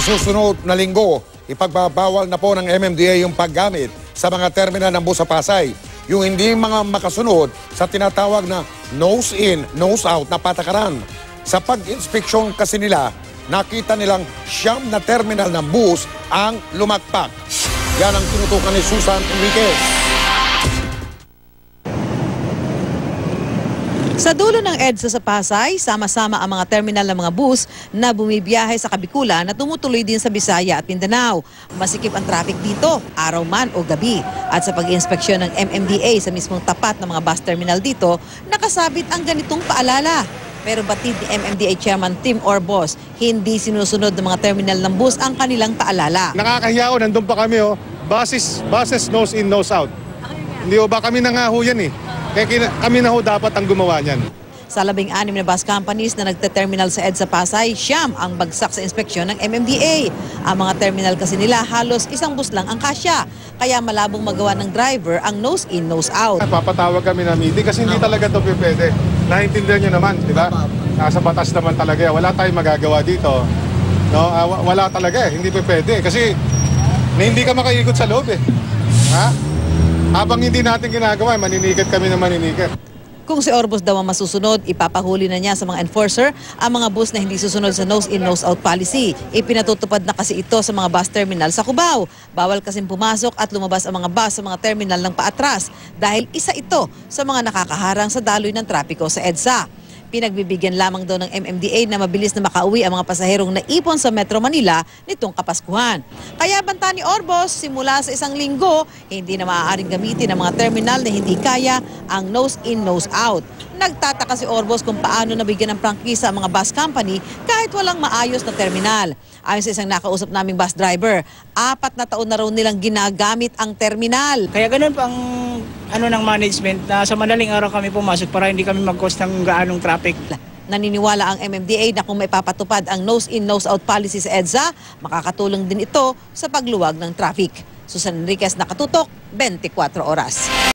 susunod na linggo, ipagbabawal na po ng MMDA yung paggamit sa mga terminal ng bus sa Pasay. Yung hindi mga makasunod sa tinatawag na nose-in, nose-out na patakaran. Sa pag-inspeksyon kasi nila, nakita nilang 9 na terminal ng bus ang lumagpak. Yan ang tinutukan ni Susan Enriquez. Sa dulo ng EDSA sa Pasay, sama-sama ang mga terminal ng mga bus na bumibiyahe sa Kabikulan na tumutuloy din sa Bisaya at Mindanao. Masikip ang traffic dito, araw man o gabi. At sa pag-inspeksyon ng MMDA sa mismong tapat ng mga bus terminal dito, nakasabit ang ganitong paalala. Pero batid ni MMDA Chairman Tim Orbos, hindi sinusunod ng mga terminal ng bus ang kanilang paalala. Nakakahiya ko, nandun pa kami, buses nose in, nose out. Hindi ba kami na nga ho yan eh. Kaya kami na ho dapat ang gumawa niyan. Sa 16 na bus companies na nagte-terminal sa EDSA Pasay, 9 ang bagsak sa inspeksyon ng MMDA. Ang mga terminal kasi nila halos isang bus lang ang kasya. Kaya malabong magawa ng driver ang nose-in, nose-out. Papatawag kami na meeting kasi hindi talaga ito pwede. Naintindihan nyo naman, di ba? Nasa batas naman talaga. Wala tayong magagawa dito. No? Wala talaga eh. Hindi pwede. Kasi hindi ka makaikot sa loob eh. Ha? Habang hindi natin ginagawa, maninikat kami na maninikat. Kung si Orbos daw ang masusunod, ipapahuli na niya sa mga enforcer ang mga bus na hindi susunod sa nose-in, nose-out policy. Ipinatutupad na kasi ito sa mga bus terminal sa Cubao. Bawal kasing pumasok at lumabas ang mga bus sa mga terminal ng paatras dahil isa ito sa mga nakakaharang sa daloy ng trapiko sa EDSA. Pinagbibigyan lamang daw ng MMDA na mabilis na makauwi ang mga pasaherong naipon sa Metro Manila nitong Kapaskuhan. Kaya banta ni Orbos, simula sa isang linggo, hindi na maaaring gamitin ang mga terminal na hindi kaya ang nose-in, nose-out. Nagtataka si Orbos kung paano nabigyan ng prangkisa ang mga bus company kahit walang maayos na terminal. Ayon sa isang nakausap naming bus driver, 4 na taon na raw nilang ginagamit ang terminal. Kaya ganun pa ang ng management na sa madaling araw kami pumasok para hindi kami mag-cause ng gaanong traffic. Naniniwala ang MMDA na kung may papatupad ang nose-in, nose-out policy sa EDSA, makakatulong din ito sa pagluwag ng traffic. Susan Enriquez, Nakatutok, 24 Oras.